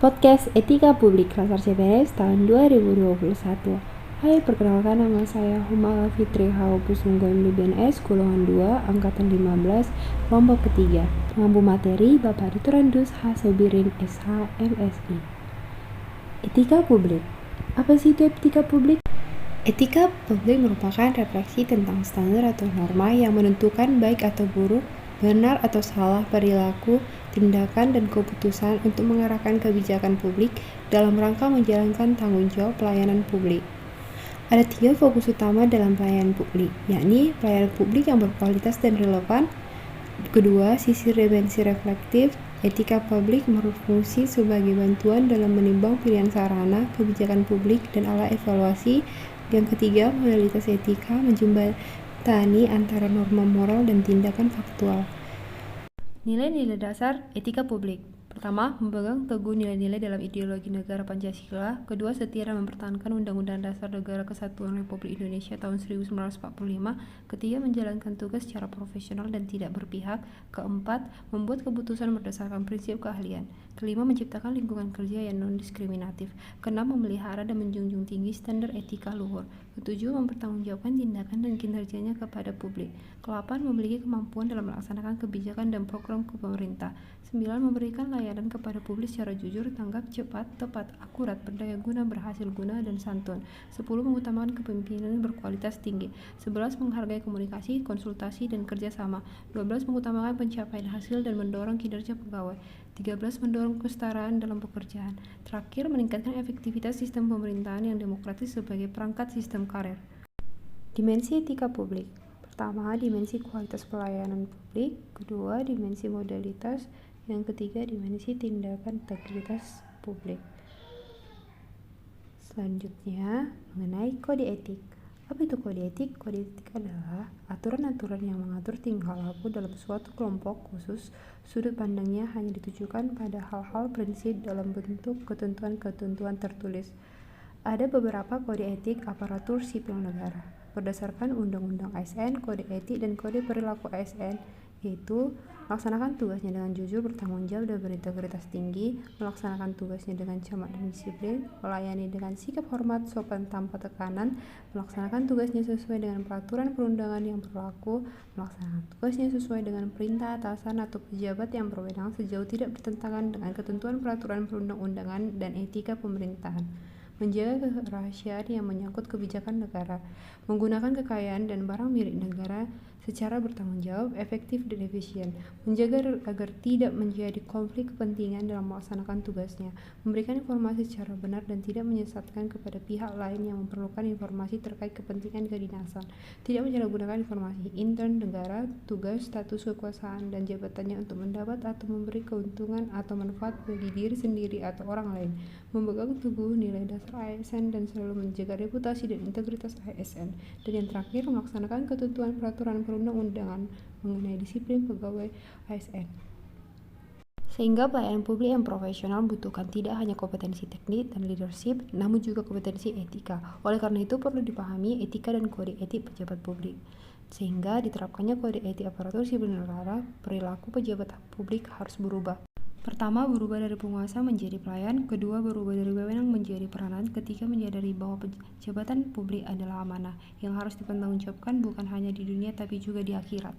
Podcast Etika Publik Klasar CPNS tahun 2021. Hai, perkenalkan nama saya Humala Fitri Hawapusunggo MDBNS Golongan 2 Angkatan 15 Kelompok ketiga. Pengampu materi Bapak Diturandus Hasobirin SH MSI. Etika Publik. Apa sih itu etika publik? Etika publik merupakan refleksi tentang standar atau norma yang menentukan baik atau buruk, benar atau salah perilaku, tindakan, dan keputusan untuk mengarahkan kebijakan publik dalam rangka menjalankan tanggung jawab pelayanan publik. Ada 3 fokus utama dalam pelayanan publik, yakni pelayanan publik yang berkualitas dan relevan. Kedua, sisi dimensi reflektif. Etika publik berfungsi sebagai bantuan dalam menimbang pilihan sarana, kebijakan publik, dan alat evaluasi. Yang ketiga, modalitas etika menjembatani antara norma moral dan tindakan faktual. Nilai-nilai dasar etika publik. Pertama, memegang teguh nilai-nilai dalam ideologi negara Pancasila. Kedua, setia dan mempertahankan Undang-Undang Dasar Negara Kesatuan Republik Indonesia tahun 1945. Ketiga, menjalankan tugas secara profesional dan tidak berpihak. Keempat, membuat keputusan berdasarkan prinsip keahlian. Kelima, menciptakan lingkungan kerja yang non-diskriminatif. Keenam, memelihara dan menjunjung tinggi standar etika luhur. Ketujuh, mempertanggungjawabkan tindakan dan kinerjanya kepada publik. Kedelapan, memiliki kemampuan dalam melaksanakan kebijakan dan program pemerintah. 9. Memberikan layanan kepada publik secara jujur, tanggap, cepat, tepat, akurat, berdaya guna, berhasil guna, dan santun. 10. Mengutamakan kepemimpinan berkualitas tinggi. 11. Menghargai komunikasi, konsultasi, dan kerjasama. 12. Mengutamakan pencapaian hasil dan mendorong kinerja pegawai. 13. Mendorong kesetaraan dalam pekerjaan. Terakhir, meningkatkan efektivitas sistem pemerintahan yang demokratis sebagai perangkat sistem karir. Dimensi etika publik. Pertama, dimensi kualitas pelayanan publik. Kedua, dimensi modalitas. Yang ketiga, dimensi tindakan integritas publik. Selanjutnya, mengenai kode etik. Apa itu kode etik? Kode etik adalah aturan-aturan yang mengatur tingkah laku dalam suatu kelompok khusus. Sudut pandangnya hanya ditujukan pada hal-hal prinsip dalam bentuk ketentuan-ketentuan tertulis. Ada beberapa kode etik aparatur sipil negara. Berdasarkan Undang-Undang ASN, kode etik dan kode perilaku ASN yaitu melaksanakan tugasnya dengan jujur, bertanggung jawab, dan berintegritas tinggi, melaksanakan tugasnya dengan cermat dan disiplin, melayani dengan sikap hormat, sopan tanpa tekanan, melaksanakan tugasnya sesuai dengan peraturan perundangan yang berlaku, melaksanakan tugasnya sesuai dengan perintah atasan atau pejabat yang berwenang sejauh tidak bertentangan dengan ketentuan peraturan perundang-undangan dan etika pemerintahan, menjaga kerahasiaan yang menyangkut kebijakan negara, menggunakan kekayaan dan barang milik negara secara bertanggung jawab, efektif, dan efisien, menjaga agar tidak menjadi konflik kepentingan dalam melaksanakan tugasnya, memberikan informasi secara benar dan tidak menyesatkan kepada pihak lain yang memerlukan informasi terkait kepentingan kedinasan, tidak menyalahgunakan informasi intern negara, tugas, status kekuasaan, dan jabatannya untuk mendapat atau memberi keuntungan atau manfaat bagi diri sendiri atau orang lain, memegang teguh nilai dasar ASN dan selalu menjaga reputasi dan integritas ASN, dan yang terakhir, melaksanakan ketentuan peraturan perundang-undangan mengenai disiplin pegawai ASN. Sehingga pelayanan publik yang profesional membutuhkan tidak hanya kompetensi teknik dan leadership, namun juga kompetensi etika. Oleh karena itu perlu dipahami etika dan kode etik pejabat publik. Sehingga diterapkannya kode etik aparatur sipil negara, perilaku pejabat publik harus berubah. Pertama, berubah dari penguasa menjadi pelayan. Kedua, berubah dari wewenang menjadi peranan. Ketiga, menyadari bahwa jabatan publik adalah amanah yang harus dipertanggungjawabkan bukan hanya di dunia tapi juga di akhirat.